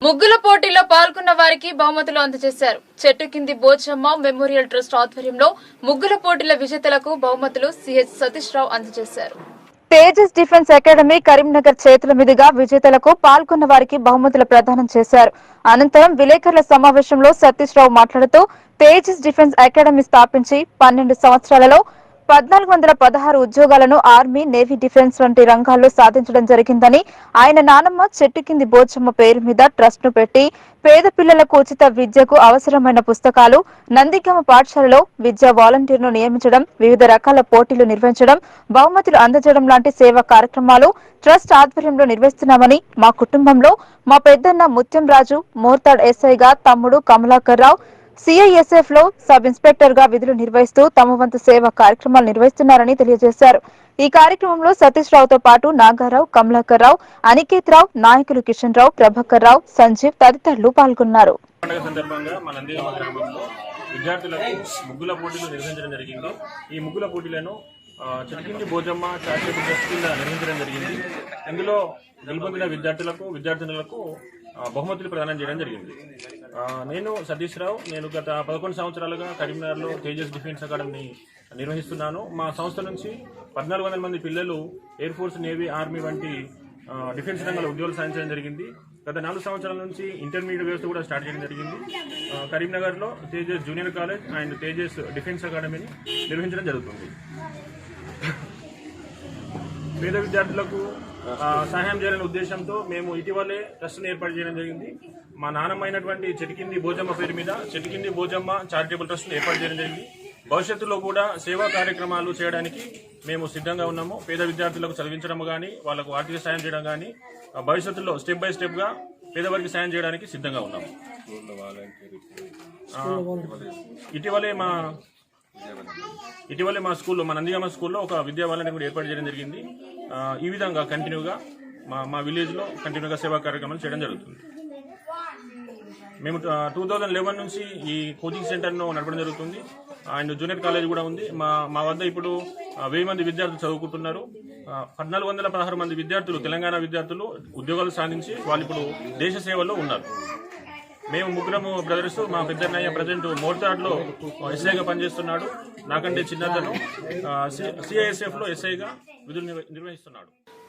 ముగ్గుల పోటీలో పాల్గొన్న వారికి బహుమతులు అందజేశారు. చెట్టు కింది బోచమ్మ మెమోరియల్ ట్రస్ట్ ఆధ్వర్యంలో ముగ్గుల పోటీల విజేతలకు బహుమతులు సిహెచ్ సతీష్ రావు అందజేశారు. తేజస్ డిఫెన్స్ అకాడమీ కరీంనగర్ చేతుల మీదుగా విజేతలకు పాల్గొన్న వారికి బహుమతులు ప్రదానం చేశారు. అనంతరం విలేకరుల సమావేశంలో సతీష్ రావు మాట్లాడుతూ తేజస్ డిఫెన్స్ అకాడమీ స్థాపించి 12 సంవత్సరాలలో 1416 ఉద్యోగాలను ఆర్మీ, నేవీ, డిఫెన్స్ వంటి రంగాల్లో సాధించడం జరిగిందని, ఆయన నానమ్మ చెట్టు కింది బోచమ్మ పేరు మీద ట్రస్ట్ ను పెట్టి పేద పిల్లలకు ఉచిత విద్యకు అవసరమైన పుస్తకాలు, నందిగామ పాఠశాలలో విద్యా వాలంటీర్ను నియమించడం, వివిధ రకాల పోటీలు నిర్వహించడం, బహుమతులు అందజేయడం లాంటి సేవా కార్యక్రమాలు ట్రస్ట్ ఆధ్వర్యంలో నిర్వహిస్తున్నామని, మా కుటుంబంలో మా పెద్దన్న ముత్యం రాజు మోర్తాడ్ ఎస్ఐగా, తమ్ముడు కమలాకర్ రావు సిఐఎస్ఎఫ్ లో సబ్ ఇన్స్పెక్టర్ గా విధులు నిర్వహిస్తూ తమ వంతు సేవా కార్యక్రమాలు నిర్వహిస్తున్నారని తెలియజేశారు. ఈ కార్యక్రమంలో సతీష్ రావుతో పాటు నాగారావు, కమలాకర్ రావు, అనికేత్ రావు, నాయకులు కిషన్ రావు, ప్రభాకర్ రావు, సంజీవ్ తదితరులు పాల్గొన్నారు. ముగ్గుల పోటీలు నిర్వహించడం జరిగింది. ఈ ముగ్గుల పోటీలను చెట్టు బోజమ్మ చారిటబుల్ ట్రస్ట్ కింద నిర్వహించడం జరిగింది. ఇందులో గెలుపొందిన విద్యార్థులకు బహుమతులు ప్రదానం చేయడం జరిగింది. నేను సతీష్ రావు. నేను గత 11 సంవత్సరాలుగా కరీంనగర్లో తేజస్ డిఫెన్స్ అకాడమీ నిర్వహిస్తున్నాను. మా సంస్థ నుంచి 1400 మంది పిల్లలు ఎయిర్ ఫోర్స్, నేవీ, ఆర్మీ వంటి డిఫెన్స్ రంగంలో ఉద్యోగాలు సాధించడం జరిగింది. గత 4 సంవత్సరాల నుంచి ఇంటర్మీడియట్ వ్యవస్థ కూడా స్టార్ట్ చేయడం జరిగింది. కరీంనగర్లో Tejas junior college and Tejas defence అకాడమీని నిర్వహించడం జరుగుతుంది. పేద విద్యార్థులకు సహాయం చేయాలనే ఉద్దేశంతో మేము ఇటీవలే ట్రస్ట్ను ఏర్పాటు చేయడం జరిగింది. మా నాన్నమ్మ అయినటువంటి చెట్టు బోజమ్మ పేరు మీద చెట్టు బోజమ్మ చారిటబుల్ ట్రస్ట్ను ఏర్పాటు చేయడం జరిగింది. భవిష్యత్తులో కూడా సేవా కార్యక్రమాలు చేయడానికి మేము సిద్ధంగా ఉన్నాము. పేద విద్యార్థులకు చదివించడం కానీ, వాళ్ళకు ఆర్థిక సాయం చేయడం కానీ, భవిష్యత్తులో స్టెప్ బై స్టెప్గా పేదవారికి సాయం చేయడానికి సిద్ధంగా ఉన్నాము. ఇటీవలే మా స్కూల్లో, మా నందిగామ స్కూల్లో ఒక విద్యా వాలంటీర్ కూడా ఏర్పాటు చేయడం జరిగింది. ఈ విధంగా కంటిన్యూగా మా విలేజ్లో కంటిన్యూగా సేవా కార్యక్రమాలు చేయడం జరుగుతుంది. మేము 2011 నుంచి ఈ కోచింగ్ సెంటర్ను నడపడం జరుగుతుంది. అండ్ జూనియర్ కాలేజ్ కూడా ఉంది. మా వద్ద ఇప్పుడు 1000 మంది విద్యార్థులు చదువుకుంటున్నారు. 1416 మంది విద్యార్థులు, తెలంగాణ విద్యార్థులు ఉద్యోగాలు సాధించి వాళ్ళు ఇప్పుడు దేశ సేవలో ఉన్నారు. మేము ముగ్గురము బ్రదర్స్. మా పెద్దన్నయ్య ప్రజెంట్ మోర్తాడ్లో ఎస్ఐగా పనిచేస్తున్నాడు. నాకంటే చిన్నతను సిఐఎస్ఎఫ్ లో ఎస్ఐగా విధులు నిర్వహిస్తున్నాడు.